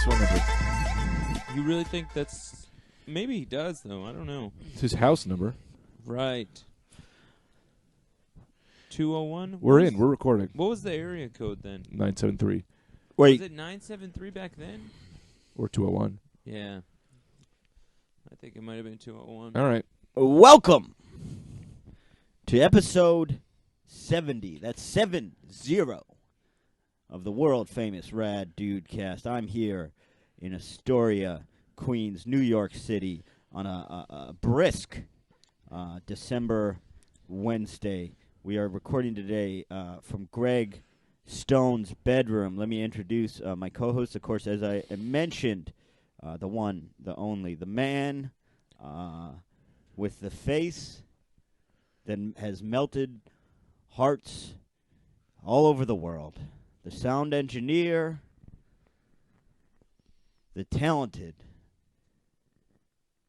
his phone number. You really think that's... Maybe he does, though. I don't know. It's his house number. Right. 201? We're in. We're recording. What was the area code then? 973 Was it 973 back then? or 201. Yeah. I think it might have been 201. All right. Welcome to episode 70. That's 70 of the world famous Rad Dudecast. I'm here in Astoria, Queens, New York City on a brisk December Wednesday. We are recording today from Greg Stone's bedroom. Let me introduce my co-host, of course, as I mentioned, the one, the only, the man with the face that has melted hearts all over the world. The sound engineer, the talented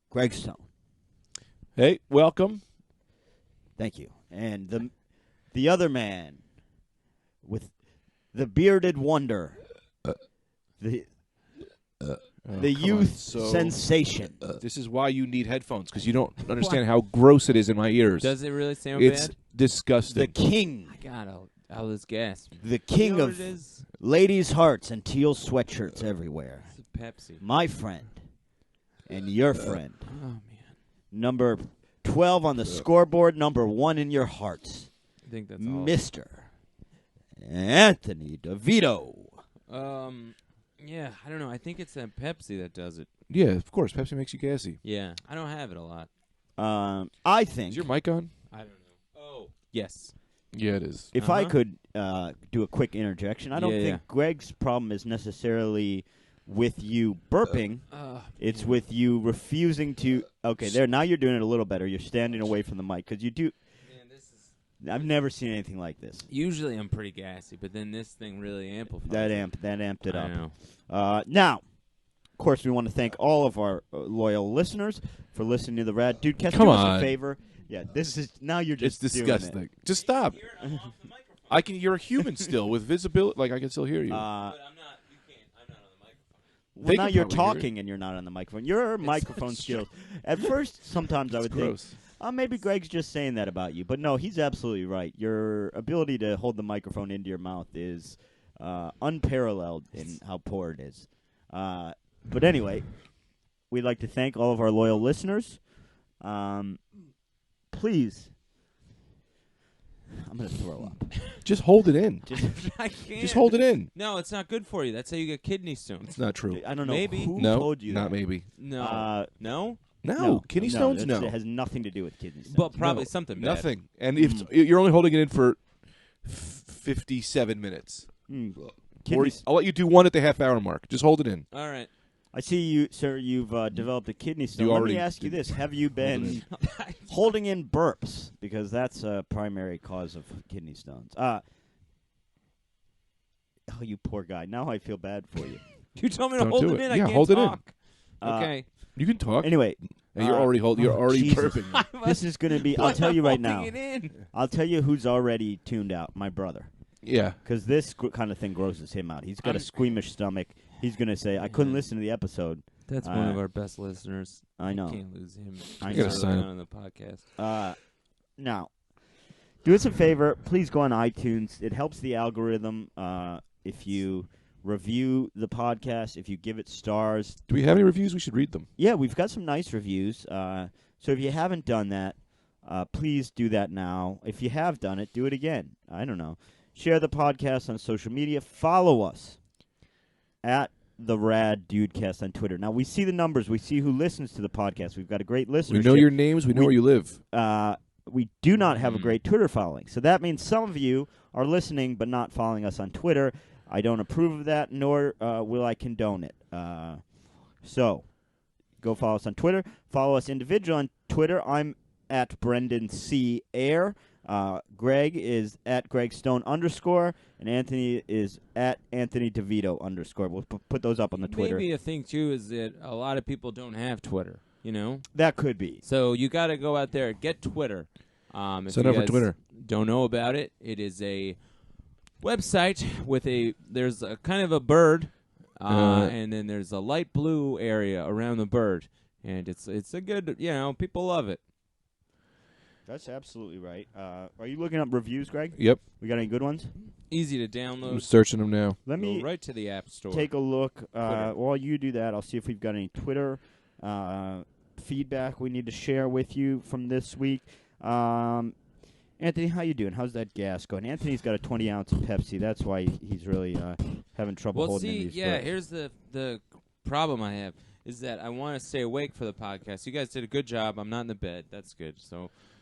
Greg Stone. Hey, welcome. Thank you. And the other man with the bearded wonder, the youth sensation. This is why you need headphones, because you don't understand how gross it is in my ears. Does it really sound It's bad? disgusting. The king. God, I'll just gasp. The king You know what of it is? ladies' hearts and teal sweatshirts everywhere. It's a Pepsi. My friend and your friend. Oh, man. Number 12 on the scoreboard, number 1 in your hearts. I think that's all. Mr. Anthony DeVito. Yeah, I don't know. I think it's that Pepsi that does it. Yeah, of course. Pepsi makes you gassy. Yeah, I don't have it a lot. I think Is your mic on? I don't know. Oh, yes. Yeah, it is. if I could do a quick interjection, I don't Yeah, think Greg's problem is necessarily with you burping. It's with you refusing to. Okay, there. Now you're doing it a little better. You're standing away from the mic because you do. Man, this is. I've never seen anything like this. Usually I'm pretty gassy, but then this thing really amplifies. That amped it I up. know. Now, of course, we want to thank all of our loyal listeners for listening to the Rad Dudecast. Come Do us on. a favor. Yeah, this is now you're just It's doing disgusting. it. Just stop. I can. You're a human still with visibility. Like I can still hear you. But I'm not. You can't. I'm not on the microphone. Well, They now could you're probably hear talking and you're not on the microphone. Your microphone skills. At first, sometimes I would gross. think, maybe Greg's just saying that about you. But no, he's absolutely right. Your ability to hold the microphone into your mouth is unparalleled in how poor it is. But anyway, we'd like to thank all of our loyal listeners. Please. I'm going to throw up. Just hold it in. I can't. Just hold it in. No, it's not good for you. That's how you get kidney stones. It's not true. I don't know Maybe. who No, told you not that. maybe. No. No? No, kidney stones. that's- No, It has nothing to do with kidney stones. But probably No, something bad. nothing. And if you're only holding it in for 57 minutes, or I'll let you do one at the half-hour mark. Just hold it in. All right. I see you, sir. You've developed a kidney stone. You Let already me ask you did. this: have you been holding in burps? Because that's a primary cause of kidney stones. Oh, you poor guy. Now I feel bad for you. You told me to Don't hold do it it. in. I Yeah, can't hold it in. talk. Okay. You can talk. Anyway, And you're already You're already Jesus. burping. this is going to be. I'll tell you right now. Holding it in. I'll tell you who's already tuned out. My brother. Yeah. Because this kind of thing grosses him out. He's got a squeamish stomach. He's going to say, "I couldn't listen to the episode." That's one of our best listeners. I know. Can't lose him. I He's know. Gotta sign early up. on in the podcast. Now, do us a favor. Please go on iTunes. It helps the algorithm if you review the podcast, if you give it stars. Do we have any reviews? We should read them. Yeah, we've got some nice reviews. So if you haven't done that, please do that now. If you have done it, do it again. I don't know. Share the podcast on social media. Follow us at the Rad Dudecast on Twitter. Now, we see the numbers. We see who listens to the podcast. We've got a great listenership. We know your names. We know where you live. We do not have a great Twitter following. So that means some of you are listening but not following us on Twitter. I don't approve of that, nor will I condone it. So go follow us on Twitter. Follow us individually on Twitter. I'm at Brendan C. Air. Greg is at Greg Stone _ and Anthony is at Anthony DeVito _ We'll put those up on the Twitter. Maybe a thing, too, is that a lot of people don't have Twitter, you know? That could be. So you got to go out there and get Twitter. If Sign you up for guys Twitter. don't know about it, it is a website with there's a kind of a bird And then there's a light blue area around the bird, and it's a good, people love it. That's absolutely right. Are you looking up reviews, Greg? Yep. We got any good ones? Easy to download. I'm searching them now. Let Go me right to the App Store. take a look. While you do that, I'll see if we've got any Twitter feedback we need to share with you from this week. Anthony, how you doing? How's that gas going? Anthony's got a 20-ounce Pepsi. That's why he's really having trouble holding in these words. Here's the problem I have is that I want to stay awake for the podcast. You guys did a good job. I'm not in the bed. That's good.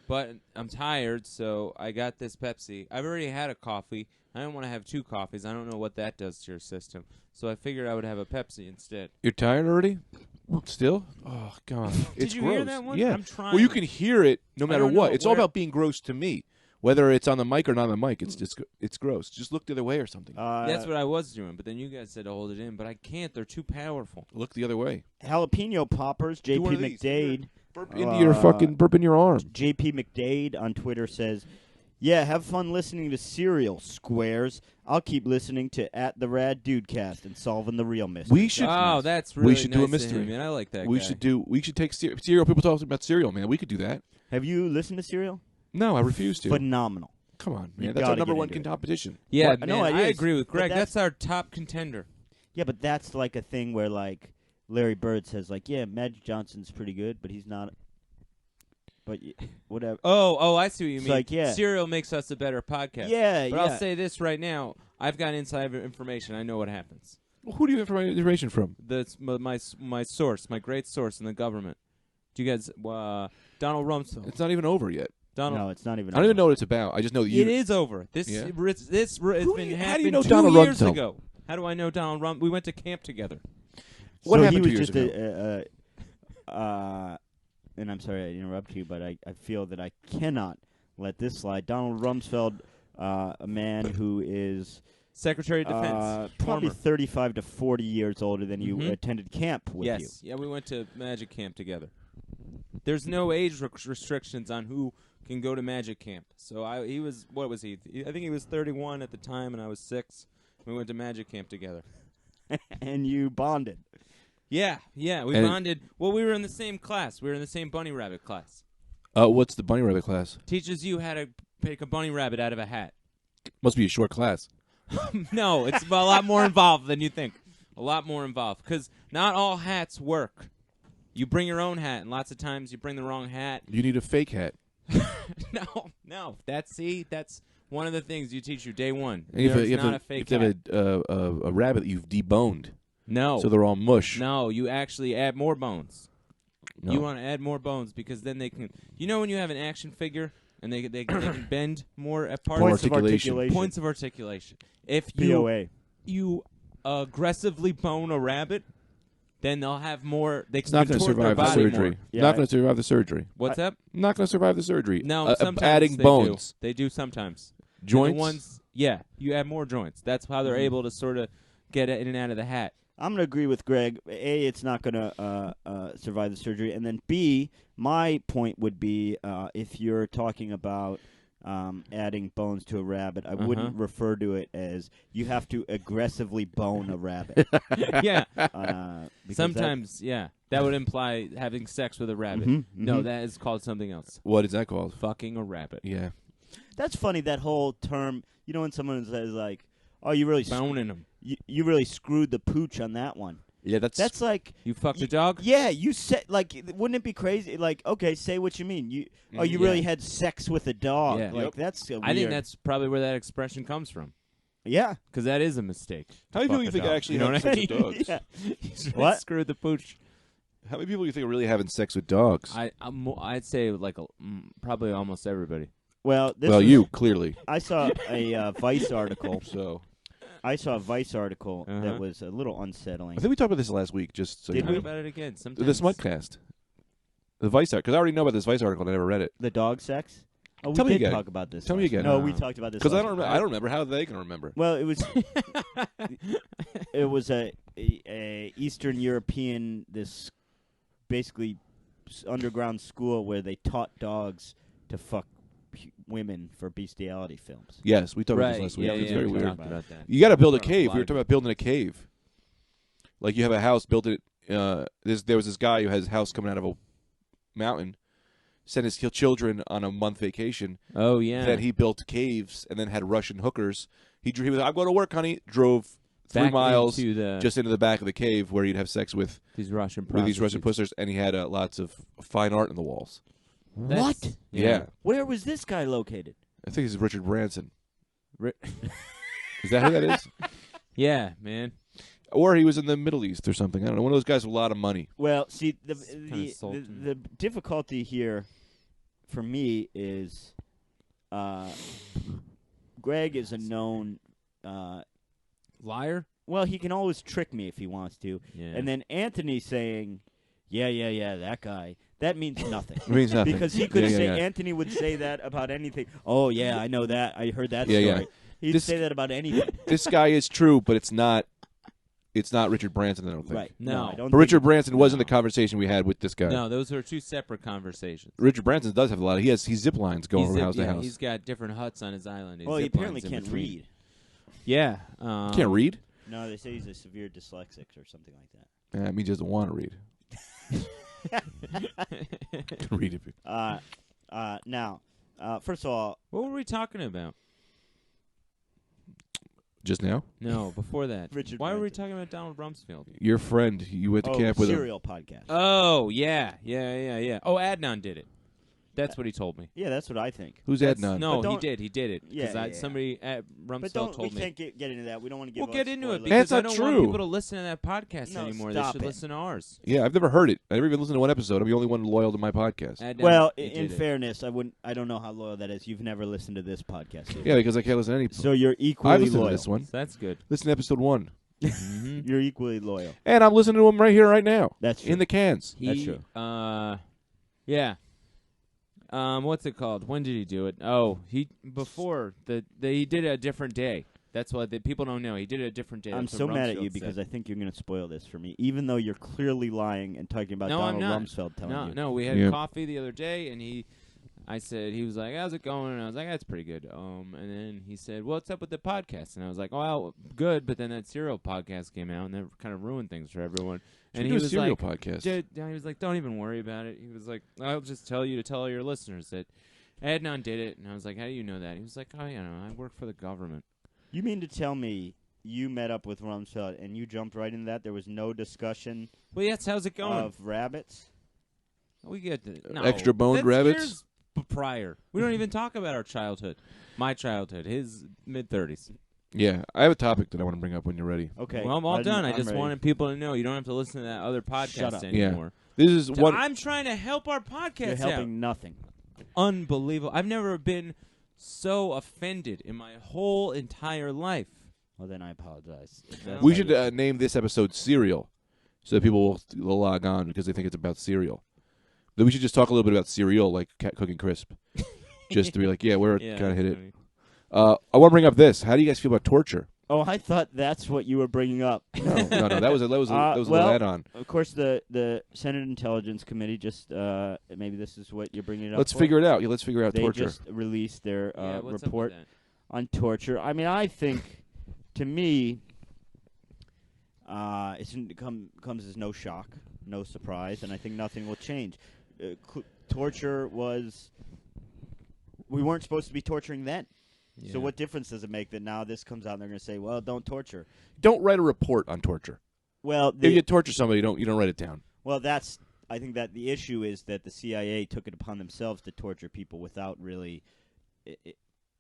But I'm tired, so I got this Pepsi. I've already had a coffee. I don't want to have 2 coffees. I don't know what that does to your system. So I figured I would have a Pepsi instead. You're tired already? Still? Oh, God. Did you gross. hear that one? Yeah. I'm trying. Well, you can hear it no matter don't know what. It's all where- about being gross to me. Whether it's on the mic or not on the mic, it's gross. Just look the other way or something. That's what I was doing, but then you guys said to hold it in, but I can't. They're too powerful. Look the other way. Jalapeno poppers, Do one JP of these. McDade. Burp into your fucking burp in your arm. JP McDade on Twitter says, "Yeah, have fun listening to Serial Squares. I'll keep listening to the Rad Dudecast and solving the real mystery." We should. Oh, that's really should do a nice of mystery. him, man. I like that We guy. should take cereal. People talk about cereal, man. We could do that. Have you listened to Serial? No, I refuse to. Phenomenal. Come on, You man. That's gotta our number get one into it. competition. Yeah, Well, man, no, it I is, agree with but Greg. that's- That's our top contender. Yeah, but that's like a thing where like Larry Bird says like, yeah, Magic Johnson's pretty good, but he's not. But whatever. Oh, I see what you It's mean. like, yeah. Serial makes us a better podcast. Yeah, But yeah. I'll say this right now. I've got inside information. I know what happens. Well, who do you have information from? That's my source, my great source in the government. Do you guys, Donald Rumsfeld. It's not even over yet. Donald. No, it's not even. I don't even know what it's about. I just know that you. It is over. This Yeah. it's Who do been you- how do happened you know 2 Donald years Rumsfeld? ago. How do I know Donald Rumsfeld? We went to camp together. What so happened he 2 was years just and I'm sorry I interrupt you, but I feel that I cannot let this slide. Donald Rumsfeld, a man who is Secretary of Defense. probably former. 35 to 40 years older than you, Mhm. attended camp with you. Yes. Yeah, we went to Magic Camp together. There's no age restrictions on who can go to Magic Camp. So he was, what was he? I think he was 31 at the time, and I was 6. We went to Magic Camp together. And you bonded. Yeah, we And- bonded. Well, we were in the same class. We were in the same bunny rabbit class. What's the bunny rabbit class? Teaches you how to pick a bunny rabbit out of a hat. Must be a short class. No, it's a lot more involved than you think. A lot more involved. Because not all hats work. You bring your own hat, and lots of times you bring the wrong hat. You need a fake hat. No. That's one of the things you teach you day one. And you There's have not to- a fake you have hat. to have a rabbit that you've deboned, No. so they're all mush. No, you actually add more bones. No. You want to add more bones because then they can. You know when you have an action figure and they can bend more at parts. Points of articulation. articulation. Points of articulation. If POA. you aggressively bone a rabbit, then they'll have more. They It's can not going to contort their survive the body surgery. more. Yeah, Not going to survive the surgery. What's up? Not going to survive the surgery. No, sometimes adding they bones, do. They do sometimes. joints. The ones, yeah, you add more joints. That's how they're able to sort of get in and out of the hat. I'm going to agree with Greg. A, it's not going to survive the surgery. And then B, my point would be if you're talking about adding bones to a rabbit, I wouldn't refer to it as you have to aggressively bone a rabbit. Yeah. Because Sometimes, yeah. That would imply having sex with a rabbit. Mhm, No, mhm. that is called something else. What is that called? Fucking a rabbit. Yeah. that's funny, that whole term. You know when someone says, like, oh, you really Boning them. you really screwed the pooch on that one. Yeah, That's like, You fucked a dog? yeah, you said, like, wouldn't it be crazy? Like, okay, say what you mean. You really had sex with a dog. Yeah. Like, Yep. that's weird. I think that's probably where that expression comes from. yeah. Because that is a mistake. How many Fuck people you a think dog. actually You know have what I sex with mean? dogs? Yeah. What? Screw the pooch. How many people do you think are really having sex with dogs? I'd say like probably almost everybody. Well, You clearly. I saw a Vice article. So That was a little unsettling. I think we talked about this last week. Just so Did you Talk know. about it again. Sometimes. The Smutcast, the Vice article. Because I already know about this Vice article. And I never read it. The dog sex? Oh, Tell we me did again. talk about this. Tell me last again. week. No, Wow. we talked about this. Because I last don't week. remember. I don't remember. How are they going to remember? Well, it was a Eastern European, this basically underground school where they taught dogs to fuck women for bestiality films. Yes, we talked about Right. this last week. Yeah, It's yeah, very we weird. talked about that. You got to build a Talked cave. a We were lot talking about building a cave. Like you have a house built it. There was this guy who has his house coming out of a mountain. Sent his children on a month vacation. Oh yeah. Then he built caves and then had Russian hookers. He was like, I'm going to work, honey. Drove 3 Back miles into just into the back of the cave where he'd have sex with these Russian pussers, and he had lots of fine art in the walls. What? Yeah. Where was this guy located? I think it's Richard Branson. Is that who that is? Yeah, man. Or he was in the Middle East or something. I don't know. One of those guys with a lot of money. Well, see, insulting. the difficulty here for me is Greg is a known liar. Well, he can always trick me if he wants to. Yeah. And then Anthony saying, yeah, that guy. That means nothing. It means nothing. Because he could say, yeah. Anthony would say that about anything. Oh, yeah, I know that. I heard that Yeah, story. yeah. He'd say that about anything. This guy is true, but it's not Richard Branson, I don't think. Right. No. I don't But Richard think Branson was in the conversation we had with this guy. No, those are 2 separate conversations. Richard Branson does have a lot of. He zip lines going from house to house. He's got different huts on his island. Well, he apparently can't read. Yeah. Can't read? No, they say he's a severe dyslexic or something like that. That means he doesn't want to read. Can read it. Now, first of all, What were we talking about? Just now? No, before that. Richard Why were we Branson. talking about Donald Rumsfeld? Your friend, you went to camp with him. Serial podcast. Oh, yeah. Oh, Adnan did it. That's what he told me. Yeah, that's what I think. Who's Adnan? No, But he don't- did. He did it. Yeah, Because yeah. somebody at But Rumsfeld we told me. can't get into that. We don't want to give We'll get into it spoilers. because That's I not don't true. want people to listen to that podcast No, anymore. stop They should it. listen to ours. Yeah, I've never heard it. I never even listened to one episode. I'm the only one loyal to my podcast. Adnan, Well, he in did it. fairness, I don't know how loyal that is. You've never listened to this podcast. Have you? Yeah, because I can't listen to any. So you're equally I listened loyal. to this one. So that's good. Listen to episode 1. Mhm. You're equally loyal. And I'm listening to him right here, right now. That's true. In the cans. That's true. Yeah. What's it called? When did he do it? Oh, he did it a different day. That's what people don't know. He did it a different day. I'm That's so what mad at you Rumsfeld because said. I think you're going to spoil this for me, even though you're clearly lying and talking about No, I'm Donald not. Rumsfeld telling you. No, we had Yeah. coffee the other day, and he was like, "How's it going?" And I was like, "That's pretty good." And then he said, "What's up with the podcast?" And I was like, "Well, good." But then that Serial podcast came out, and that kind of ruined things for everyone. And he do a was serial like, podcast. he was like, "Don't even worry about it." He was like, "I'll just tell you to tell your listeners that Adnan did it." And I was like, "How do you know that?" He was like, "Oh, I work for the government." You mean to tell me you met up with Rumsfeld and you jumped right into that? There was no discussion Well, yes. How's it going? of rabbits? We get no, Extra boned that's rabbits? years prior. We don't even talk about our childhood. My childhood. His mid-30s. Yeah, I have a topic that I want to bring up when you're ready. Okay. Well, I'm all done. I I'm just ready. wanted people to know you don't have to listen to that other Shut podcast up. anymore. This is So what I'm trying to help our You're podcast helping nothing. out. Unbelievable. I've never been so offended in my whole entire life. Well, then I apologize. we should name this episode Cereal, so that people will log on because they think it's about cereal. Then we should just talk a little bit about cereal, like cat cooking crisp, just to be like, yeah, we're kind of hit it. I want to bring up this. How do you guys feel about torture? Oh, I thought that's what you were bringing up. No, that was a little add-on. Of course, the Senate Intelligence Committee just maybe this is what you're bringing it up. Let's for. figure it out. Yeah, let's figure out They torture. just released their What's up with report that? on torture. I mean, I think, to me, it comes as no shock, no surprise, and I think nothing will change. Torture was. We weren't supposed to be torturing then. Yeah. So what difference does it make that now this comes out and they're going to say, well, don't torture? Don't write a report on torture. Well, If you torture somebody, you don't write it down. Well, I think that the issue is that the CIA took it upon themselves to torture people without really.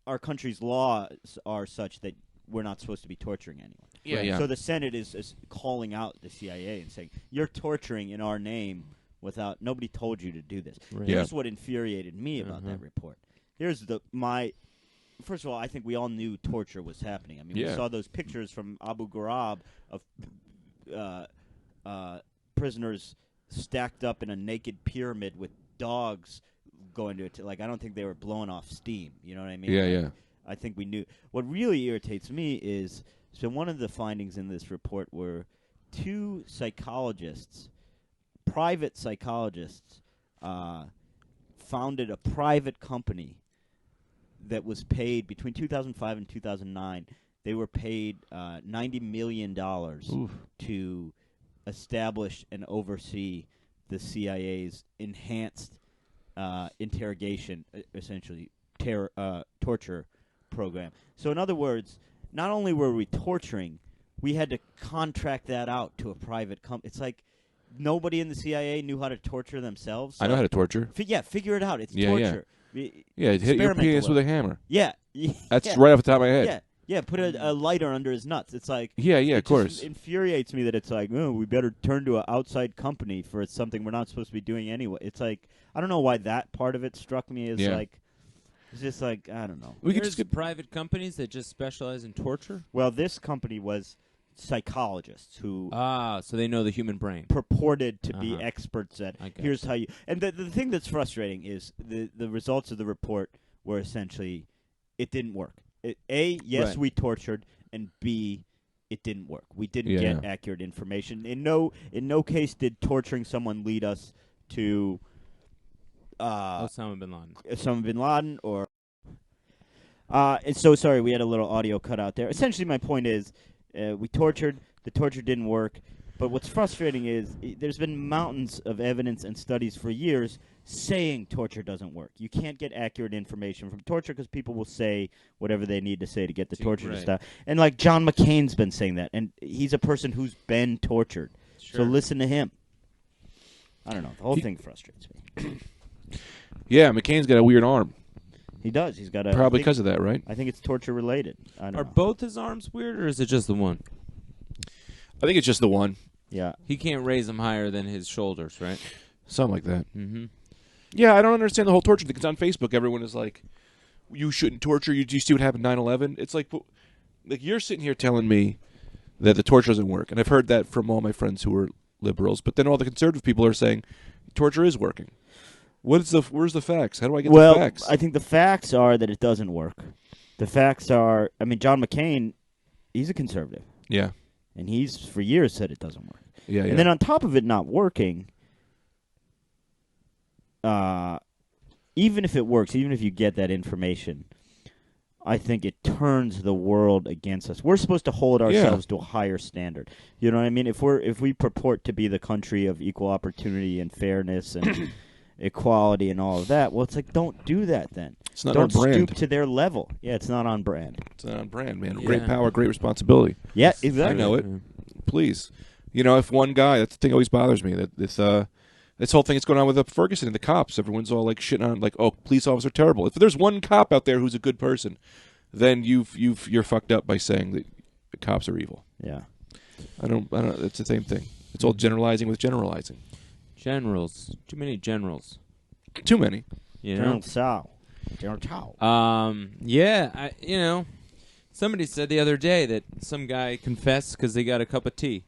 Our country's laws are such that we're not supposed to be torturing anyone. Yeah. So the Senate is calling out the CIA and saying, you're torturing in our name without. Nobody told you to do this. Right. Yeah. Here's what infuriated me about that report. Here's First of all, I think we all knew torture was happening. I mean, we saw those pictures from Abu Ghraib of prisoners stacked up in a naked pyramid with dogs going to it. Like, I don't think they were blowing off steam. You know what I mean? Yeah. I think we knew. What really irritates me is, so one of the findings in this report were 2 psychologists, private psychologists, founded a private company that was paid between 2005 and 2009. They were paid $90 million to establish and oversee the CIA's enhanced interrogation, essentially torture program. So in other words, not only were we torturing, we had to contract that out to a private company. It's like nobody in the CIA knew how to torture themselves. I know how to torture. Figure it out. It's Yeah, torture. Yeah, hit your penis with a hammer. Yeah. That's right off the top of my head. Yeah, put a lighter under his nuts. It's like Yeah, of course. It infuriates me that it's like, oh, we better turn to an outside company for something we're not supposed to be doing anyway. It's like, I don't know why that part of it struck me as like, it's just like, I don't know. We could just get private companies that just specialize in torture. Well, this company was psychologists who so they know the human brain, purported to be experts at here's how you. And the thing that's frustrating is the results of the report were essentially it didn't work. Yes, we tortured, and B, it didn't work. We didn't get accurate information. In no case did torturing someone lead us to Osama bin Laden or. And so sorry, we had a little audio cut out there. Essentially, my point is, we tortured. The torture didn't work. But what's frustrating is there's been mountains of evidence and studies for years saying torture doesn't work. You can't get accurate information from torture because people will say whatever they need to say to get the torture to stop. And like John McCain's been saying that, and he's a person who's been tortured. Sure. So listen to him. I don't know. The whole thing frustrates me. Yeah, McCain's got a weird arm. He does. He's got a probably because of that, right? I think it's torture related. I don't know. Both his arms weird, or is it just the one? I think it's just the one. Yeah. He can't raise them higher than his shoulders, right? Something like that. Mm-hmm. Yeah, I don't understand the whole torture thing. Because on Facebook, everyone is like, you shouldn't torture. You see what happened 9/11? It's like you're sitting here telling me that the torture doesn't work. And I've heard that from all my friends who are liberals. But then all the conservative people are saying torture is working. Where's the facts? How do I get the facts? Well, I think the facts are that it doesn't work. The facts are, I mean, John McCain, he's a conservative. Yeah. And he's, for years, said it doesn't work. Yeah, And then on top of it not working, even if it works, even if you get that information, I think it turns the world against us. We're supposed to hold ourselves to a higher standard. You know what I mean? If we purport to be the country of equal opportunity and fairness and equality and all of that, well, it's like, don't do that then. It's not don't on brand. stoop to their level. Yeah, it's not on brand. It's not on brand, man. Yeah. Great power, great responsibility. Yeah, exactly. I know it. Please. You know, if one guy, that's the thing that always bothers me, that this whole thing that's going on with Ferguson and the cops, everyone's all like shitting on, like, oh, police officers are terrible. If there's one cop out there who's a good person, then you're fucked up by saying that the cops are evil. Yeah. I don't. It's the same thing. It's all generalizing with generalizing. Generals. Too many generals. Too many. You know? General Tsao. General Tsao. Yeah, somebody said the other day that some guy confessed because they got a cup of tea.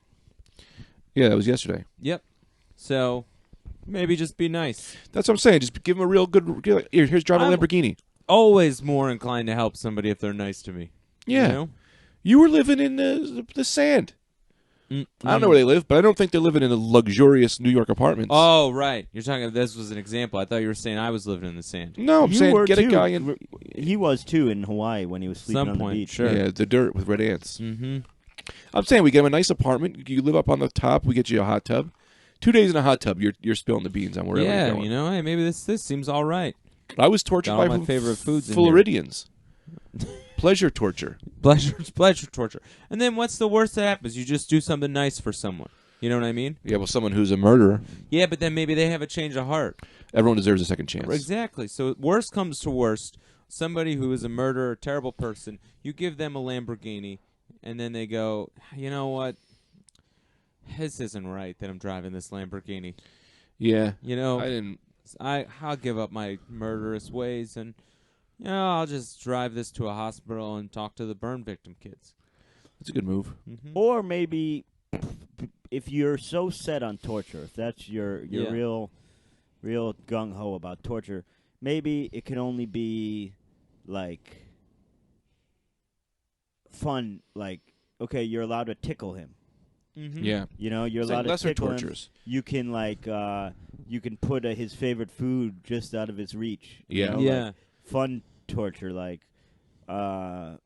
Yeah, that was yesterday. Yep. So maybe just be nice. That's what I'm saying. Just give him a real good. Here's driving a Lamborghini. Always more inclined to help somebody if they're nice to me. Yeah. You know? You were living in the sand. I don't know where they live, but I don't think they're living in a luxurious New York apartments. Oh, right. You're talking. This was an example. I thought you were saying I was living in the sand. No, I'm saying get too. A guy in. He was too in Hawaii when he was sleeping on the beach. Sure. Yeah, the dirt with red ants. Mm-hmm. I'm saying we get him a nice apartment. You live up on the top. We get you a hot tub. 2 days in a hot tub. You're spilling the beans on wherever you're going. You know, hey, maybe this seems all right. I was tortured by my favorite foods Floridians. Pleasure torture. Pleasure torture. And then what's the worst that happens? You just do something nice for someone. You know what I mean? Yeah, well, someone who's a murderer. Yeah, but then maybe they have a change of heart. Everyone deserves a second chance. Exactly. So worst comes to worst, somebody who is a murderer, terrible person, you give them a Lamborghini, and then they go, you know what? This isn't right that I'm driving this Lamborghini. Yeah. You know, I'll give up my murderous ways, and I'll just drive this to a hospital and talk to the burn victim kids. That's a good move. Mm-hmm. Or maybe if you're so set on torture, if that's your real gung ho about torture, maybe it can only be like fun. Like, okay, you're allowed to tickle him. Mm-hmm. Yeah. You know, you're allowed to tickle him. You can you can put his favorite food just out of his reach. Yeah. Like fun torture, like those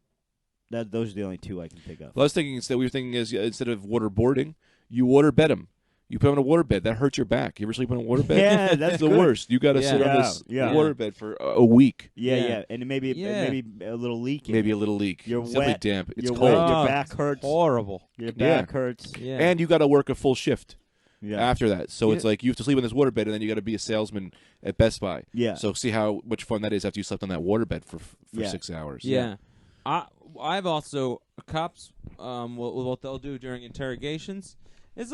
are the only two I can think of. Well, I was thinking instead of waterboarding, You waterbed them. You put them on a waterbed. That hurts your back. You ever sleep on a waterbed? Yeah, that's the good. worst. You got to sit on this waterbed for a week. Yeah, and maybe a little leak. Maybe a little leak. You're it's wet. definitely damp. It's You're cold. wet. Your back hurts. Horrible. Your back hurts. Yeah. And you got to work a full shift Yeah. after that. So it's like you have to sleep on this waterbed, and then you got to be a salesman at Best Buy. Yeah. So see how much fun that is after you slept on that waterbed for 6 hours. Yeah. I've also cops. What they'll do during interrogations is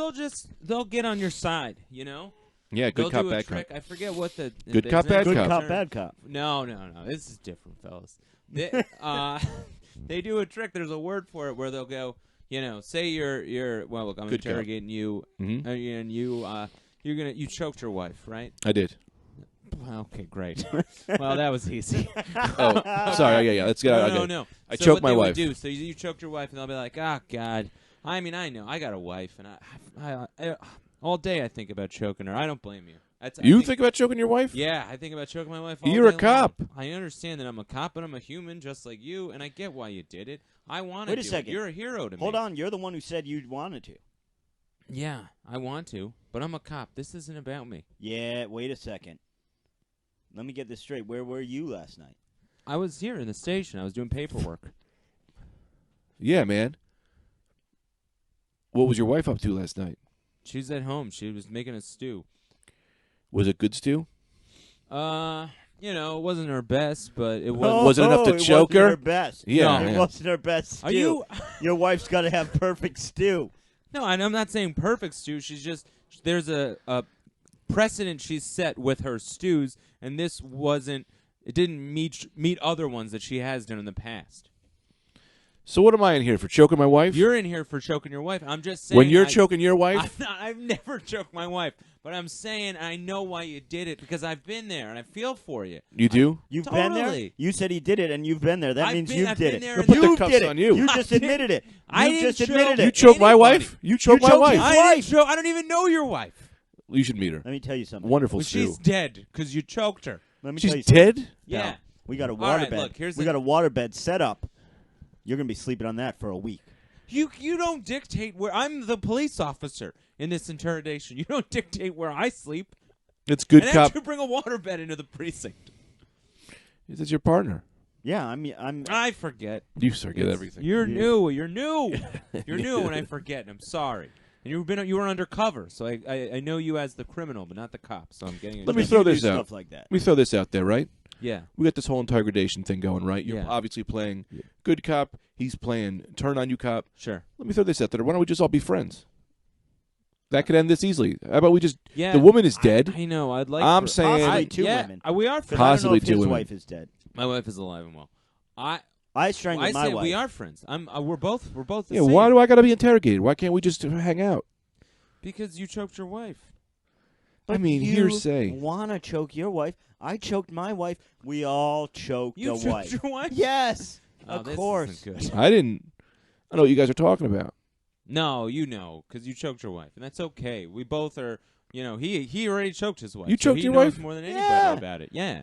they'll get on your side. You know. Yeah. Good They'll cop, do a bad trick. cop. I forget what the Good cop, bad Good cop. cop, bad cop. No. This is different, fellas. They do a trick. There's a word for it where they'll go. You know, say you're well. Look, I'm Good interrogating you, Mhm. And you choked your wife, right? I did. Okay, great. Well, that was easy. Oh, sorry. Yeah. Let's get out. No. I So choked what my they wife. Would do, so you choked your wife, and they'll be like, "Oh God." I mean, I know. I got a wife, and I all day I think about choking her. I don't blame you. I think about choking your wife? Yeah, I think about choking my wife. All You're a day cop. long. I understand that I'm a cop, but I'm a human just like you, and I get why you did it. I want to. Wait a second. You're a hero to me. Hold on. You're the one who said you wanted to. Yeah, I want to, but I'm a cop. This isn't about me. Yeah. Wait a second. Let me get this straight. Where were you last night? I was here in the station. I was doing paperwork. Yeah, man. What was your wife up to last night? She's at home. She was making a stew. Was it good stew? You know, it wasn't her best, but it was. Was it enough to choke wasn't her? Her best. Yeah, No, yeah. it wasn't her best stew. Are you? Your wife's got to have perfect stew. No, and I'm not saying perfect stew. She's just there's a precedent she's set with her stews, and this wasn't. It didn't meet other ones that she has done in the past. So what am I in here for? Choking my wife? You're in here for choking your wife. I'm just saying. When you're choking your wife? I've never choked my wife, but I'm saying I know why you did it because I've been there and I feel for you. You do? You've been there? Totally. You said he did it, and you've been there. That means you I've did been it. there You and put the did cuffs it. on you. You just admitted it. I You didn't just admitted choke it. You choked my Anybody. wife? You choked my choked wife? his I wife. don't even know your wife. You should meet her. Let me tell you something. Wonderful Well, stew. she's dead because you choked her. Let me She's tell you something. dead? Yeah. No, we got a All right, waterbed. look, We got a waterbed set up. You're gonna be sleeping on that for a week. You don't dictate where I'm the police officer in this interrogation. You don't dictate where I sleep. It's good And cop. then you bring a waterbed into the precinct. It's your partner. Yeah, I'm. I forget. You forget everything. You're new. You're new. You're new, and I forget. And I'm sorry. And you were undercover, so I know you as the criminal, but not the cop. So I'm getting. Let me you. throw you do this out. Stuff like that. Let me throw this out there, right? Yeah. We got this whole interrogation thing going, right? You're Yeah. obviously playing good cop. He's playing turn on you cop. Sure. Let me throw this out there. Why don't we just all be friends? That could end this easily. How about we just... Yeah. The woman is dead. I know. I'd like. I'm for- saying- Possibly two yeah, women. We are 'Cause friends. I don't know Possibly if two his women. wife is dead. My wife is alive and well. I strangled I my say wife. we are friends. We're both the Yeah, same. why do I got to be interrogated? Why can't we just hang out? Because you choked your wife. But I mean, you hearsay. wanna choke your wife? I choked my wife. We all choked You a choked wife. your wife? Yes, Oh, of this course. isn't good. I didn't... I know what you guys are talking about. No, you know, because you choked your wife, and that's okay. We both are. You know, he already choked his wife. You so choked he your knows wife? more than anybody Yeah. about it. Yeah.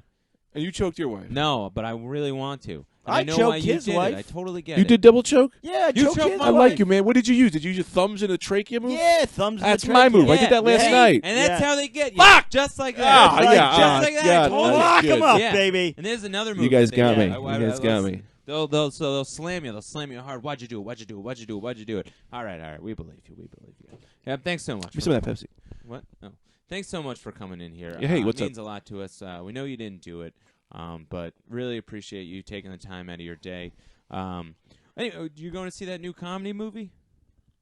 And you choked your wife. No, but I really want to. And I I know choked why you his did wife. It. I totally get You it. did double choke? Yeah, You choked choked his my I wife. like you, man. What did you use? Did you use your thumbs and your trachea move? Yeah, thumbs. in That's the my trachea. move. I did that last Yeah. night. And that's Yeah. how they get you. Fuck! Just like that. Ah, Right, yeah, just ah, like that. God, I told that you. was Lock him good. up, Yeah. baby. And there's another move. You guys that they got do. me. You guys got me. They'll slam you. They'll slam you hard. Why'd you do it? Why'd you do it? Why'd you do it? Why'd you do it? All right. We believe you. We believe you. Yeah, thanks so much. Give me some of that Pepsi. What? No. Thanks so much for coming in here. Yeah, hey, what's it up? means a lot to us. We know you didn't do it, but really appreciate you taking the time out of your day. Anyway, you going to see that new comedy movie?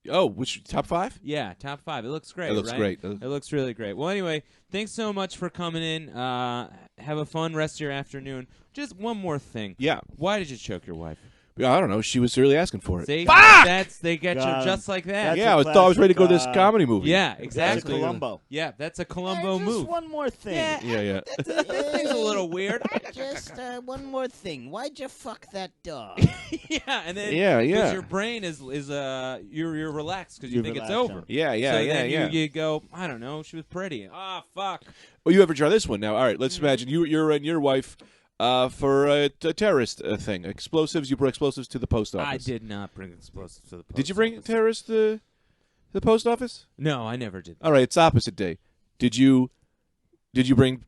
Oh, which top 5? Yeah, top 5. It looks great. It looks right? great. It looks really great. Well, anyway, thanks so much for coming in. Have a fun rest of your afternoon. Just one more thing. Yeah. Why did you choke your wife? I don't know. She was really asking for it. See, Fuck! they get Got you 'em. just like that. That's Yeah, a I thought I was ready to go to this classic, comedy movie. Yeah, That's a exactly. Columbo. Yeah, that's a Columbo Just move. one more thing. Yeah. Yeah. That thing's a little weird. Just one more thing. Why'd you fuck that dog? Yeah, and then Yeah. because your brain is you're relaxed because you You're think it's relaxed, over. Yeah, So then you go, I don't know, she was pretty. Ah, fuck. Well, you ever try this one now? All right, let's imagine you're and your wife for a terrorist thing. Explosives. You brought explosives to the post office. I did not bring explosives to the post Did you bring office. terrorist? the post office? No, I never did. All right, it's opposite day. Did you bring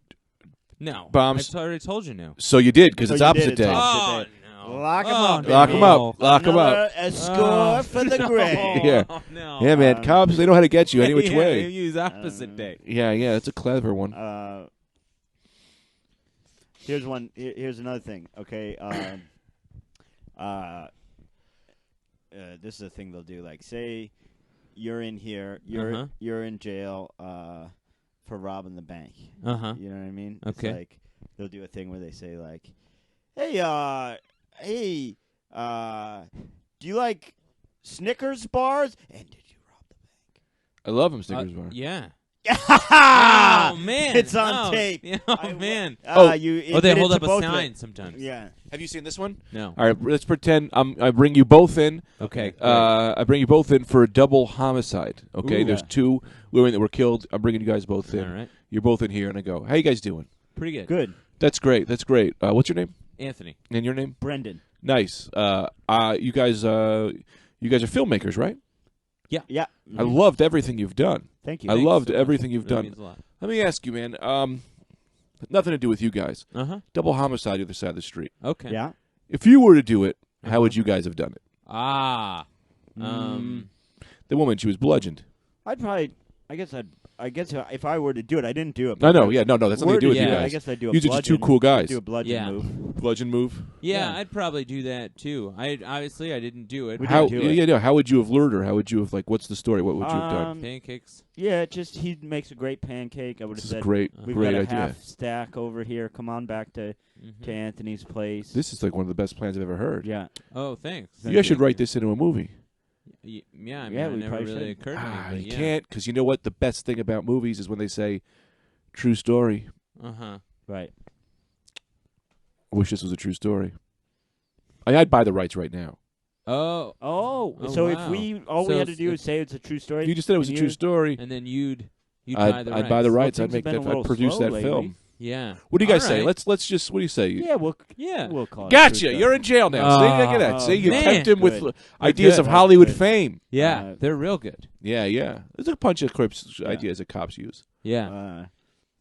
No. bombs? I already told you no. So you did, because So it's you did, opposite it's day. opposite. Oh, no. Lock 'em Oh, up, no. Lock 'em up. Lock 'em up. Another a score for the gray. Yeah. Oh, no. Yeah, man. Cops, they know how to get you any which yeah, way. You use opposite day. Yeah, that's a clever one. Here's one. Here's another thing. Okay. This is a thing they'll do. Like, say you're in here, you're in jail for robbing the bank. You know what I mean? Okay. It's like they'll do a thing where they say like, hey, do you like Snickers bars? And did you rob the bank? I love him, Snickers bar. Yeah. Oh man, it's on tape. Yeah, man. They hold up a sign sometimes. Yeah. Have you seen this one? No. All right, let's pretend I bring you both in. Okay. I bring you both in for a double homicide. Okay, Ooh. there's 2 women that were killed. I'm bringing you guys both in. All right. You're both in here, and I go, how you guys doing? Pretty good. Good. That's great. That's great. What's your name? Anthony. And your name? Brendan. Nice. You guys are filmmakers, right? Yeah. I loved everything you've done. Thank you. I Thanks loved so much. everything you've Really done. means a lot. Let me ask you, man. Nothing to do with you guys. Double homicide the other side of the street. Okay. Yeah. If you were to do it, how would you guys have done it? The woman, she was bludgeoned. I'd probably. I guess if I were to do it, I didn't do it. No, that's nothing to do with you Yeah. guys. I guess I'd do a You bludgeon. are just 2 cool guys. Do a bludgeon Yeah. move. Bludgeon move. Yeah, Yeah. I'd probably do that too. Obviously I didn't do it. We How? didn't do it. Yeah. How would you have lured her? How would you have what's the story? What would you have done? Pancakes. Yeah, just he makes a great pancake. I would have This is said, a great we've great got a idea. half stack over here. Come on back to Mm-hmm. Anthony's place. This is like one of the best plans I've ever heard. Yeah. Oh, thanks. Thank You guys you. should write this into a movie. Yeah, I mean, Yeah, it we never probably really should. occurred to me. But You yeah. can't, because you know what? The best thing about movies is when they say true story. Right. I wish this was a true story. I'd buy the rights right now. Oh, Oh, Oh, so if wow. we all we So had to do if- is say it's a true story. If you just said it was a and true you- story, and then you'd buy the rights. I'd buy the rights. Well, I'd things make have been that. a I'd little produce slow that lately. film. Yeah. What do you guys All say? right. Let's just. What do you say? Yeah, we'll Yeah. call it. Gotcha. true You're in jail now. See, look at that. Oh, See, you man. tempt him with Good. ideas good. of That's Hollywood good. fame. Yeah, they're real good. Yeah. There's a bunch of ideas that cops use. Yeah.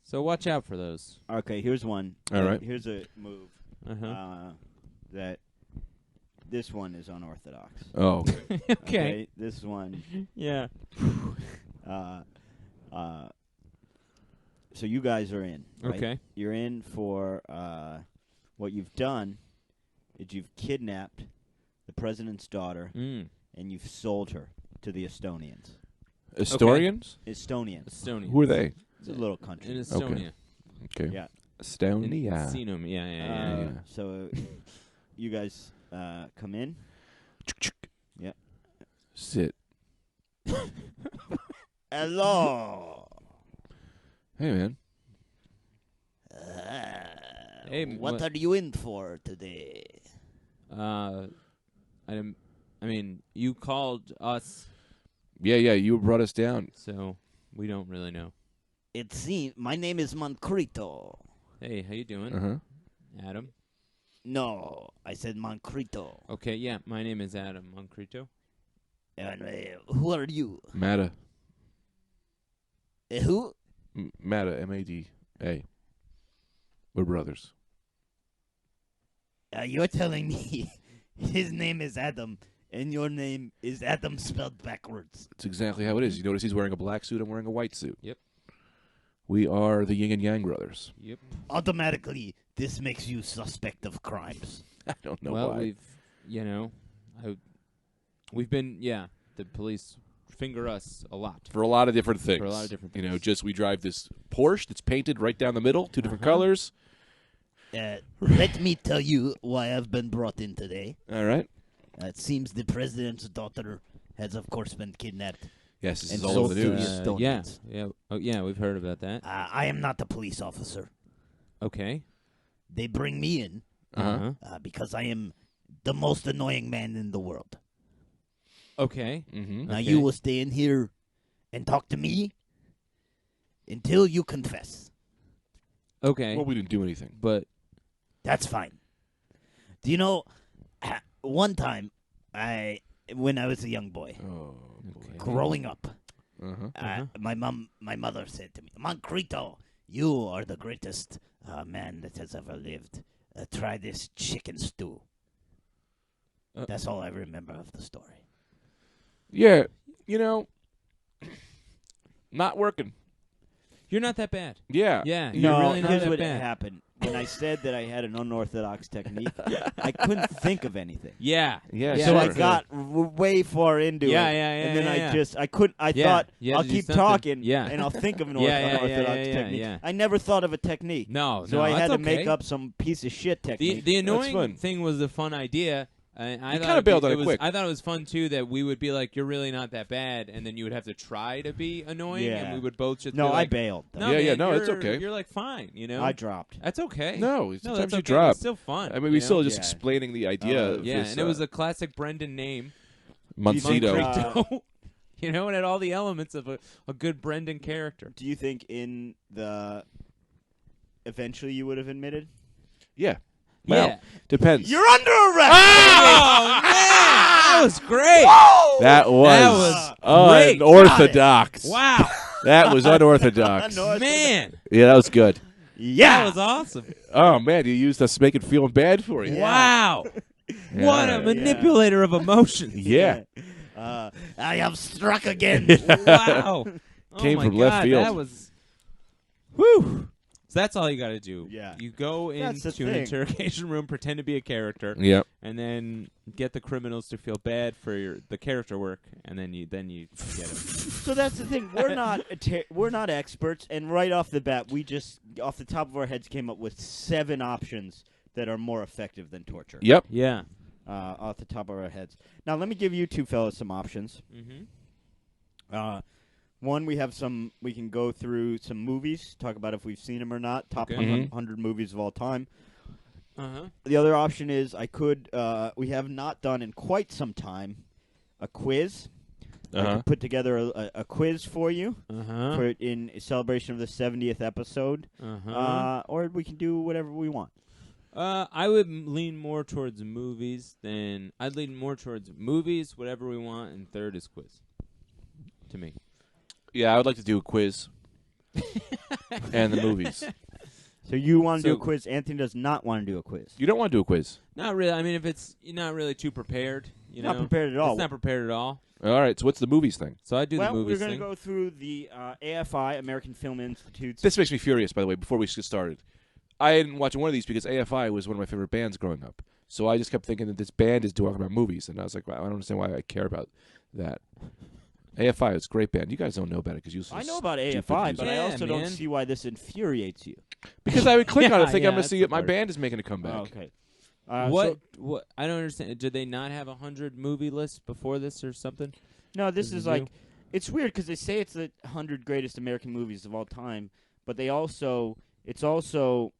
So watch out for those. Okay, here's one. All right. Here's a move Uh-huh. that this one is unorthodox. Oh, Okay. This one. Yeah. So you guys are in. Right? Okay. You're in for what you've done is you've kidnapped the president's daughter Mm. and you've sold her to the Estonians. Estonians? Estonians. Estonia. Who are they? It's a little country. In Estonia. Okay. Yeah. Estonia. Estonia. Yeah. So you guys come in. Yeah. Sit. Hello. Hey, man. Hey, What are you in for today? I mean, you called us, Yeah. You brought us down. so we don't really know. It seems my name is Moncrito. Hey, how you doing, Adam? No, I said Moncrito. Okay, yeah, my name is Adam Moncrito. And who are you? Mata. Who? Mata. M-A-D-A. We're brothers. You're telling me his name is Adam and your name is Adam spelled backwards. That's exactly how it is. You notice he's wearing a black suit. I'm wearing a white suit. Yep. We are the Yin and Yang brothers. Yep. Automatically, this makes you suspect of crimes. I don't know Well, why. we've been, the police finger us a lot. For a lot of different things. For a lot of different You know, things. just we drive this Porsche that's painted right down the middle, 2 different colors. Let me tell you why I've been brought in today. All right. It seems the president's daughter has, of course, been kidnapped. Yes, this And is all over the sold to news. the Yeah. Estonians. Yeah. Oh, yeah, we've heard about that. I am not a police officer. Okay. They bring me in Uh-huh. because I am the most annoying man in the world. Okay. Mm-hmm. Now Okay. you will stay in here and talk to me until you confess. Okay. Well, we didn't do anything. But That's fine. Do you know, one time I when I was a young boy, Oh, boy. growing up, Uh-huh. my mother said to me, "Mancrito, you are the greatest man that has ever lived. Try this chicken stew." That's all I remember of the story. Yeah, not working. You're not that bad. Yeah. Yeah, you're No, really not here's that what bad. happened. When I said that I had an unorthodox technique, I couldn't think of anything. Yeah. Yeah, So I sure. got way far into it. Yeah, and then yeah. I couldn't. I Yeah, thought you had I'll to do keep something. talking, Yeah. and I'll think of an Yeah, unorthodox yeah, technique. yeah. I never thought of a technique, No, so no, I had that's to make okay. up some piece of shit technique. The That's fun. annoying thing was the fun idea. I You thought kinda bailed on it was, quick. I thought it was fun too that we would be like, "You're really not that bad," and then you would have to try to be annoying, Yeah. and we would both just No, be like, I bailed. though. No, Yeah, yeah, man, no, it's you're- okay. You're like fine, I dropped. That's okay. No, no, sometimes that's you okay. drop. It's still fun. I mean, we you still know? are just Yeah. explaining the idea. Of Yeah, this, and it was a classic Brendan name, Moncito. Mancrito. You know, it had all the elements of a good Brendan character. Do you think in the eventually you would have admitted? Yeah. Well, Yeah. depends. You're under arrest. Oh man, that was great. That was great. unorthodox. Wow, That was unorthodox. man, Yeah, that was good. Yeah. that was awesome. Oh man, you used us to make it feeling bad for you. Wow, Yeah. what a manipulator of emotions. Yeah. I have struck again. Wow, Came oh my from left God, field. That was, whew. So that's all you got to do. Yeah. You go That's the into an thing. interrogation room, pretend to be a character, Yep. and then get the criminals to feel bad for the character work, and then you get them. So that's the thing. We're not experts, and right off the bat, we just off the top of our heads came up with 7 options that are more effective than torture. Yep. Yeah. Off the top of our heads. Now let me give you two fellas some options. Mm-hmm. One, we can go through some movies, talk about if we've seen them or not. Top Okay. 100 movies of all time. Uh-huh. The other option is we have not done in quite some time, a quiz. I Uh-huh. can put together a quiz for you Uh-huh. for in celebration of the 70th episode, Uh-huh. or we can do whatever we want. I would lean more towards movies whatever we want, and third is quiz. To me. Yeah, I would like to do a quiz. And the movies. So you want to do So- a quiz. Anthony does not want to do a quiz. You don't want to do a quiz. Not really. I mean, if you're not really too prepared, you Not know. prepared at all. It's not prepared at all. All right, so what's the movies thing? So I do Well, the movies we're going thing. to go through the AFI, American Film Institute's. This makes me furious, by the way, before we get started. I didn't watch one of these because AFI was one of my favorite bands growing up. So I just kept thinking that this band is talking about movies, and I was like, well, I don't understand why I care about that. AFI is a great band. You guys don't know about it because you listen I to know about stupid AFI, music. but I Yeah, also don't man. see why this infuriates you. Because I would click on it, think Yeah, I'm going to that's see the it. My part. band is making a comeback. Oh, okay. What I don't understand. Did they not have 100 movie lists before this or something? No, this Does is it like do? it's weird because they say it's the 100 greatest American movies of all time, but it's also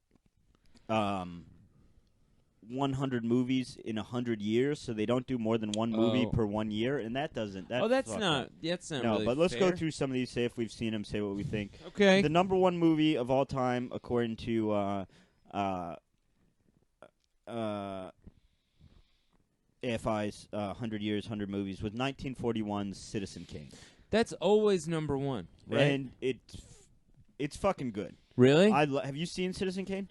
100 movies in 100 years, so they don't do more than one movie Oh. per 1 year, and that's That's fucked not. up. That's not. No, really but let's go fair. through some of these. Say if we've seen them. Say what we think. Okay. The number 1 movie of all time, according to AFI's 100 Years, 100 Movies, was 1941's Citizen Kane. That's always number 1, right? And it's fucking good. Really? Have you seen Citizen Kane?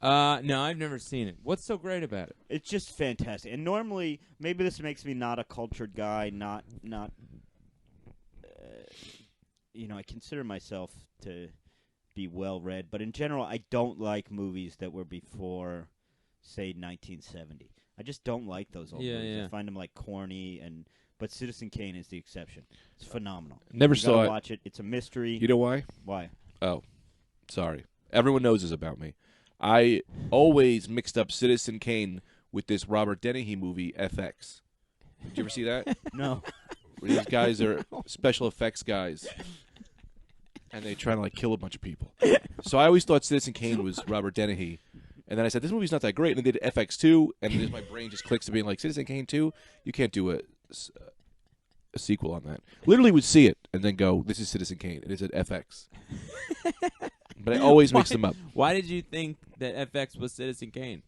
No, I've never seen it. What's so great about it? It's just fantastic. And normally, maybe this makes me not a cultured guy, not I consider myself to be well-read, but in general, I don't like movies that were before, say, 1970. I just don't like those old Yeah, movies. yeah. I find them like corny, but Citizen Kane is the exception. It's phenomenal. Never You saw gotta it. watch it. It's a mystery. You know why? Why? Oh, sorry. Everyone knows this about me. I always mixed up Citizen Kane with this Robert Dennehy movie, FX. Did you ever see that? No. Where these guys are special effects guys, and they try to like kill a bunch of people. So I always thought Citizen Kane was Robert Dennehy, and then I said this movie's not that great. And then they did FX 2, and then my brain just clicks to being like Citizen Kane 2. You can't do a sequel on that. Literally would see it and then go, "This is Citizen Kane. It is at FX." But I always mix them up. Why did you think that FX was Citizen Kane?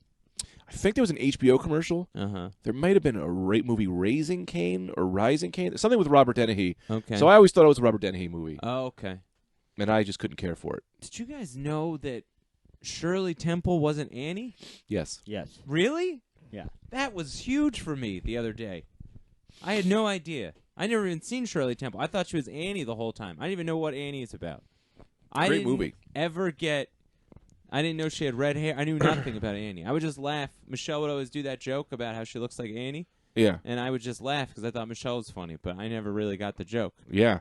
I think there was an HBO commercial. Uh-huh. There might have been a movie Raising Cain or Rising Cain, something with Robert Dennehy. Okay. So I always thought it was a Robert Dennehy movie, Oh, okay. and I just couldn't care for it. Did you guys know that Shirley Temple wasn't Annie? Yes. Yes. Really? Yeah. That was huge for me the other day. I had no idea. I never even seen Shirley Temple. I thought she was Annie the whole time. I didn't even know what Annie is about. Great movie. I didn't know she had red hair. I knew nothing about Annie. I would just laugh. Michelle would always do that joke about how she looks like Annie, Yeah. and I would just laugh because I thought Michelle was funny, but I never really got the joke. Yeah.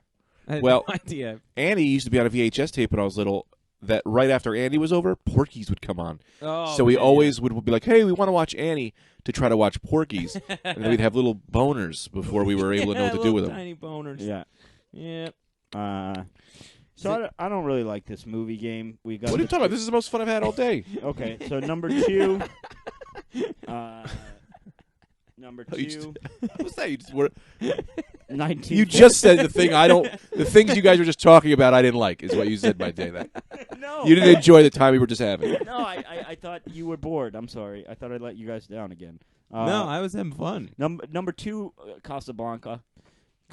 I had Well, no idea. Annie used to be on a VHS tape when I was little. That right after Annie was over, Porky's would come on. Oh, So we man, always would be like, "Hey, we want to watch Annie," to try to watch Porky's, and then we'd have little boners before we were able to know what to do with them. Tiny boners. Yeah. Yeah. So I don't really like this movie game. We got What are you talking about? This is the most fun I've had all day. Okay, so number 2. Number You 2. What's that? 19. You just said the thing I don't. The things you guys were just talking about, I didn't like. Is what you said by day that. No. You didn't enjoy the time we were just having. No, I thought you were bored. I'm sorry. I thought I'd let you guys down again. No, I was having fun. Number 2, Casablanca.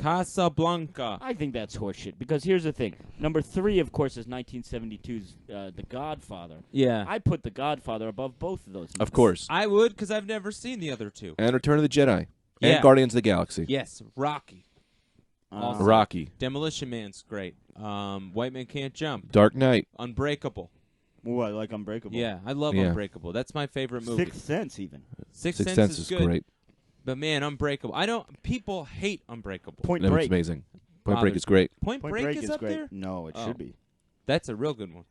Casablanca. I think that's horseshit because here's the thing. Number 3, of course, is 1972's The Godfather. Yeah. I put The Godfather above both of those. Of course. I would because I've never seen the other two. And Return of the Jedi. Yeah. And Guardians of the Galaxy. Yes, Rocky. Awesome. Rocky. Demolition Man's great. White Man Can't Jump. Dark Knight. Unbreakable. Ooh, I like Unbreakable. Yeah, I love Yeah. Unbreakable. That's my favorite movie. Sixth Sense, even. Sixth Sixth Sense Sense is good. great. But man, Unbreakable. People hate Unbreakable. Point That was Break. amazing. Point Bothered. Break is great. Point Break is up great. there? No, it Oh. should be. That's a real good one.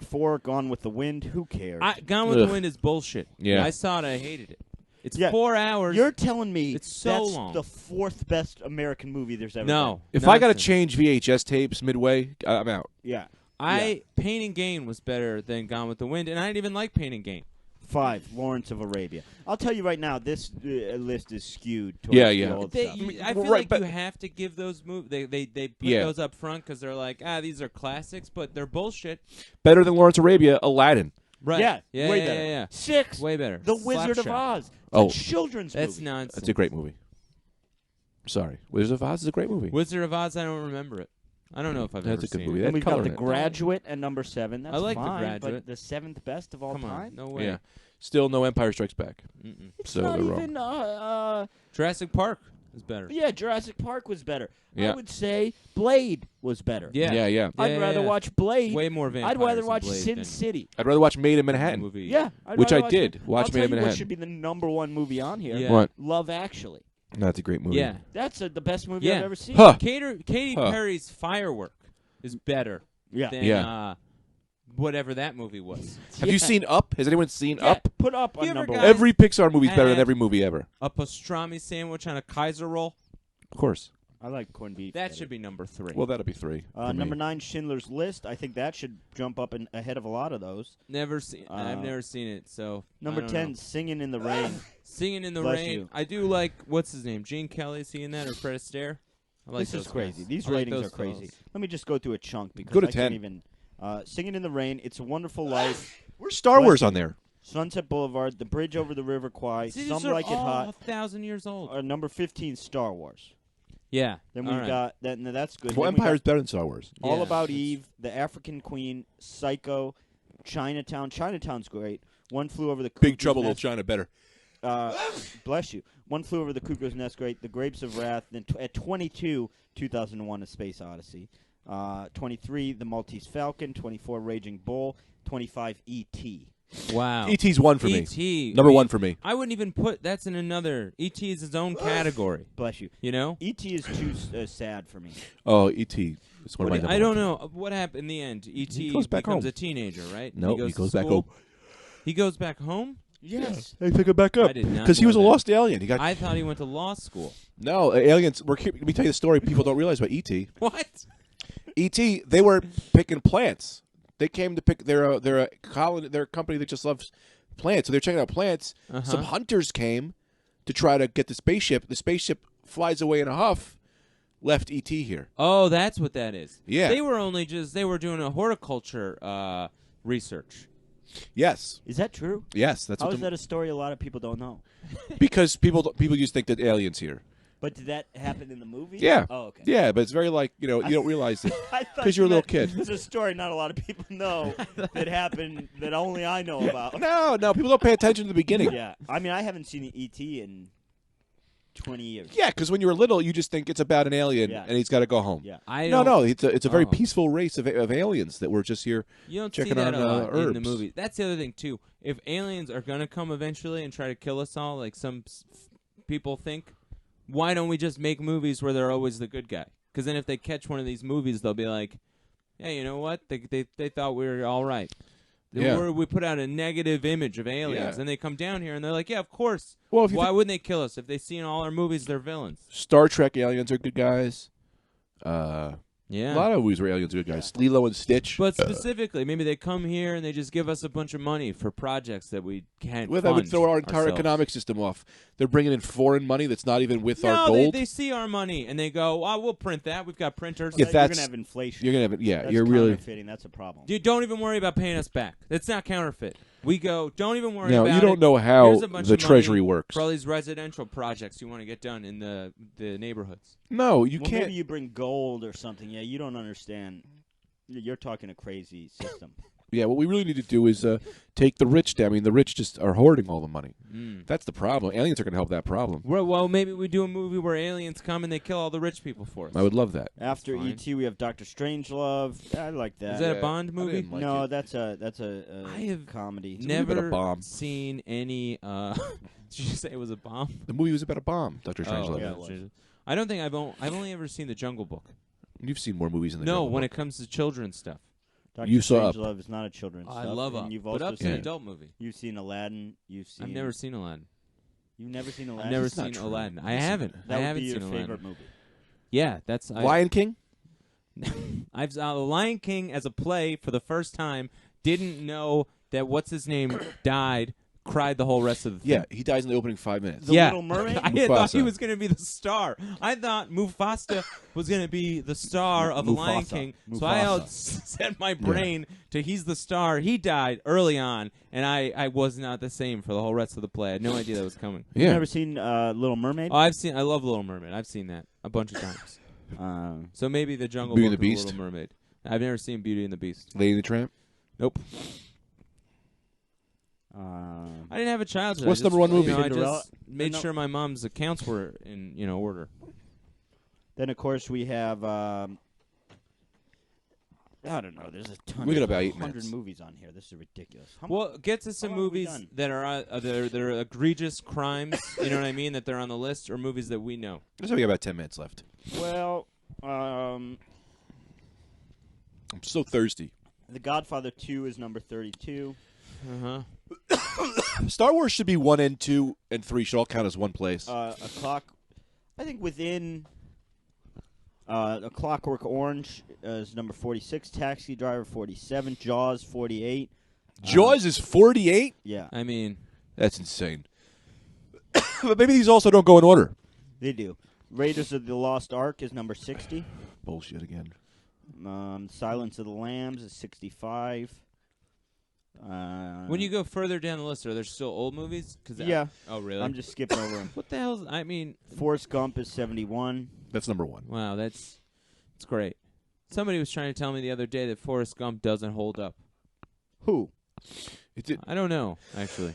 4, Gone with the Wind. Who cares? Gone with Ugh. the Wind is bullshit. Yeah. I saw it. I hated it. It's Yeah. 4 hours. You're telling me It's so that's long. the 4th best American movie there's ever No. If I got to nonsense. change VHS tapes midway, I'm out. been. Yeah. Pain and Gain was better than Gone with the Wind, and I didn't even like Pain and Gain. 5, Lawrence of Arabia. I'll tell you right now, this list is skewed towards Yeah, the yeah. old They, stuff. I feel Right, like but- you have to give those movies. They put Yeah. those up front because they're like, these are classics, but they're bullshit. Better than Lawrence Arabia, Aladdin. Right? Yeah, yeah, way yeah, better. yeah. 6, Way better. The Wizard of Slapshot. Oz. It's Oh. a children's That's movie. nonsense. That's a great movie. Sorry. Wizard of Oz is a great movie. Wizard of Oz. I don't remember it. I don't know if I've That's ever a good seen movie. it. That And we've got color The in it. Graduate at number 7. That's I like The fine, Graduate. but the 7th best of all Come time. on, no way. Yeah. Still no Empire Strikes Back. Mm-mm. So Not they're wrong. even. Jurassic Park is better. Yeah, Jurassic Park was better. Yeah. I would say Blade was better. Yeah. Yeah. I'd Yeah, rather yeah. watch Blade. Way more vampires. I'd rather in watch Blade Sin than City. I'd rather watch Made in the Manhattan. movie. Yeah, I'd Which rather I watch did. I'll Watch tell Made in you what Manhattan. should be the number 1 movie on here. Yeah. What? Love Actually. That's a great movie. Yeah. That's the best movie Yeah. I've ever seen. Huh. Katy Huh. Perry's Firework is better Yeah. than Yeah. whatever that movie was. Have you seen Up? Has anyone seen Yeah, Up? Put Up You on ever number got- 1. Every Pixar movie is better than had- every movie ever. A pastrami sandwich on a Kaiser roll. Of course. I like corned beef. That better. should be number 3. Well, that'll be 3. for me. Number 9, Schindler's List. I think that should jump up ahead of a lot of those. Never seen. I've Uh, never seen it. So Number I don't 10, know. Singing in the Rain. Singing in the Bless Rain. you. I do like what's his name, Gene Kelly. Is he in that or Fred Astaire? I like This is those crazy. guys. These I like ratings those are crazy. fellas. Let me just go through a chunk because Go to I 10. can't even. Singing in the Rain, It's a Wonderful Life, Where's Star Bless Wars you. on there? Sunset Boulevard, The Bridge Over the River Kwai, See, Some these are Like It all Hot. 1,000 years old. Number 15, Star Wars. Yeah. Then all we've right. got that. No, that's good. Well, Then we got Empire's better than Star Wars. All Yeah, About that's- Eve, The African Queen, Psycho, Chinatown. Chinatown's great. One Flew Over the Cuckoo's Big Trouble Little Nest. China better. Bless you. One Flew Over the Cuckoo's Nest, great. The Grapes of Wrath. Then at 22, 2001: A Space Odyssey. 23, The Maltese Falcon. 24, Raging Bull. 25, E.T. Wow. E.T.'s one for me. E.T. Number 1 for me. I wouldn't even put that's in another. E.T. is his own category. Bless you. You know. E.T. is too sad for me. Oh, E.T. It's one of my number I don't one. know what happened in the end. E.T. He goes back becomes home. a teenager, right? No, he to goes back school. home. He goes back home. Yes. They pick him back up I did not because he know was a that. lost alien. He got I thought he went to law school. no aliens. Let me tell you the story. People don't realize about E.T. What? E.T. They were picking plants. They came to pick. They're a colony. They're a company that just loves plants. So they're checking out plants. Uh-huh. Some hunters came to try to get the spaceship. The spaceship flies away in a huff. Left E.T. here. Oh, that's what that is. Yeah. They were doing a horticulture research. Yes. Is that true? Yes. That's How what is that a story a lot of people don't know? because people used to think that aliens here. But did that happen in the movie? Yeah. Oh, okay. Yeah, but it's very like, you don't realize it. I thought 'Cause you're a you little meant kid. It's a story not a lot of people know that happened that only I know about. No, people don't pay attention to the beginning. Yeah. I mean, I haven't seen E.T. in 20 years. Yeah, because when you're little, you just think it's about an alien Yeah. and he's got to go home. Yeah. No, it's a very Oh. peaceful race of aliens that were just here. You don't checking see that on, a lot in the herbs. movie. That's the other thing too. If aliens are gonna come eventually and try to kill us all, like some people think, why don't we just make movies where they're always the good guy? Because then if they catch one of these movies, they'll be like, "Hey, you know what? They thought we were all right." Yeah. We put out a negative image of aliens, Yeah. and they come down here and they're like, "Yeah, of course. Well, if you Why wouldn't they kill us if they see in all our movies they're villains?" Star Trek aliens are good guys. Yeah. A lot of movies where aliens are good guys. Lilo and Stitch. But specifically, maybe they come here and they just give us a bunch of money for projects that we can't Well, that would fund throw our entire ourselves. economic system off. They're bringing in foreign money that's not even with our No, gold. they see our money and they go, "Oh, we'll print that. We've got printers." If You're that's- going to have inflation. You're gonna have it. Yeah, That's you're really. counterfeiting. That's a problem. Dude, don't even worry about paying us back. It's not counterfeit. We go, don't even worry No, about it. you don't know how Here's a bunch the of money treasury works. for all these residential projects you want to get done in the neighborhoods. No, you Well, can't. maybe you bring gold or something. Yeah, you don't understand. You're talking a crazy system. Yeah, what we really need to do is take the rich down. I mean, the rich just are hoarding all the money. Mm. That's the problem. Aliens are going to help that problem. Well, maybe we do a movie where aliens come and they kill all the rich people for us. I would love that. After Fine. E.T., we have Doctor Strangelove. I like that. Is that Yeah, a Bond I movie? didn't like no, it. that's a I have comedy. movie about a Never bomb. seen any. Did you say it was a bomb? The movie was about a bomb, Dr. Strangelove. yeah, it was. I don't think I've only ever seen The Jungle Book. You've seen more movies in the No, Jungle when Book. it comes to children's stuff. Dr. You saw Up. Strangelove is not a children's I stuff. love and Up. You've But also Up's seen an adult movie. You've seen Aladdin. You've seen. I've never seen Aladdin. You've never seen Aladdin. I've never That's not seen true. Aladdin. I Listen, haven't. That I would haven't be your seen favorite Aladdin. movie. Yeah, that's Lion King? I've The Lion King as a play for the first time. Didn't know that what's his name died. Cried the whole rest of the thing. Yeah, he dies in the opening 5 minutes. The yeah. Little Mermaid? I had thought he Mufasa. was going to be the star. I thought Mufasa was going to be the star of The Lion Mufasa. King. So Mufasa. I set my brain to he's the star. He died early on, and I was not the same for the whole rest of the play. I had no idea that was coming. You've Yeah. never seen Little Mermaid? Oh, I love Little Mermaid. I've seen that a bunch of times. So maybe the Jungle Beauty Book and the or Beast? Little Mermaid. I've never seen Beauty and the Beast. Lady and the Tramp? Nope. I didn't have a childhood. What's I just, number one movie? I Cinderella? just made No. sure my mom's accounts were in order. Then, of course, we have. I don't know. There's a ton. We got of about 8 100 minutes. movies on here. This is ridiculous. Well, get to some How long have we movies done? that are egregious crimes. You know what I mean? That they're on the list, or movies that we know. There's only about 10 minutes left. Well, I'm so thirsty. The Godfather 2 is number 32. Uh huh. Star Wars should be 1 and 2 and 3 should all count as one place. A clock. I think within. A Clockwork Orange is number 46. Taxi Driver 47. Jaws 48. Jaws is 48? Yeah, I mean, That's insane. But maybe these also don't go in order. they do. Raiders of the Lost Ark is number 60. Bullshit again. Silence of the Lambs is 65. when you go further down the list, are there still old movies? Yeah. Oh, really? I'm just skipping over them. What the hell? I mean, Forrest Gump is 71. That's number 1. wow, that's great. Somebody was trying to tell me the other day that Forrest Gump doesn't hold up. Who? I don't know, actually.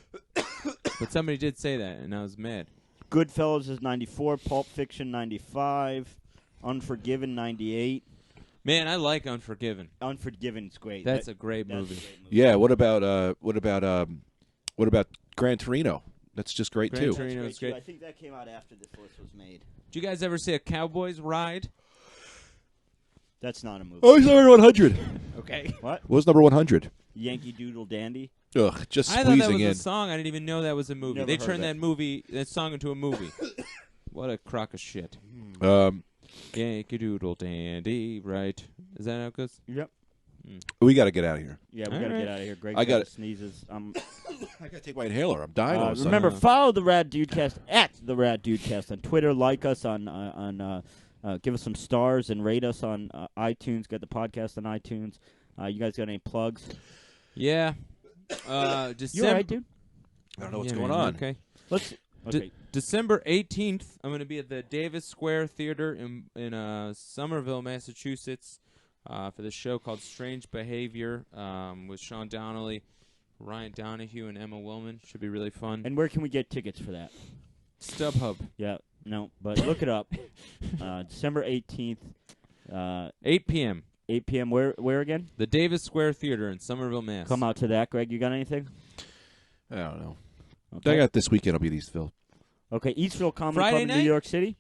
But somebody did say that, and I was mad. Goodfellas is 94. Pulp Fiction 95. Unforgiven 98. Man, I like Unforgiven. Unforgiven's great. That's a great That's movie. a great movie. Yeah, what about Gran Torino? That's just great Gran too. Torino. That's It's great, too. great. I think that came out after this list was made. Did you guys ever see a Cowboys ride? That's not a movie. Oh, he's number 100. Okay. What? What was number 100? Yankee Doodle Dandy? Ugh, just I thought that squeezing was in. a song. I didn't even know that was a movie. Never They heard turned of it. that song into a movie. What a crock of shit. Yankee Doodle Dandy, right? Is that how it goes? Yep. We got to get out of here. Yeah, we All got to right. get out of here. Greg I got it. sneezes. I got to take my inhaler. I'm dying. all of a sudden. Remember, follow the Rad Dudecast at the Rad Dudecast on Twitter. Like us on give us some stars and rate us on iTunes. Get the podcast on iTunes. You guys got any plugs? Yeah. December. You all right, dude? I don't know what's Yeah, going man, on. Okay. Okay. December 18th, I'm going to be at the Davis Square Theater in Somerville, Massachusetts, for the show called Strange Behavior with Sean Donnelly, Ryan Donahue, and Emma Willman. Should be really fun. And where can we get tickets for that? StubHub. Yeah, no, but look it up. December 18th, 8 p.m. 8 p.m. Where again? The Davis Square Theater in Somerville, Mass. Come out to that, Greg. You got anything? I don't know. Okay. I got this weekend. I'll be at Eastville. Okay, Eastville Comedy Friday Club in night? New York City.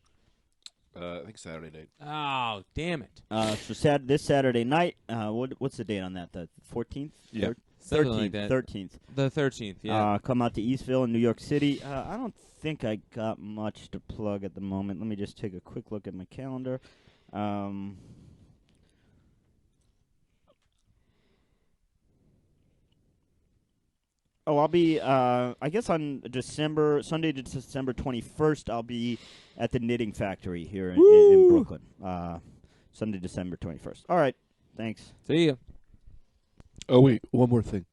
I think Saturday night. Oh, damn it. So this Saturday night. What's the date on that? The 14th? Yeah. Something like that. 13th. The 13th, yeah. Come out to Eastville in New York City. I don't think I got much to plug at the moment. Let me just take a quick look at my calendar. I'll be, I guess on Sunday, December 21st, I'll be at the Knitting Factory here in Brooklyn. Sunday, December 21st. All right. Thanks. See ya. Oh, wait. One more thing.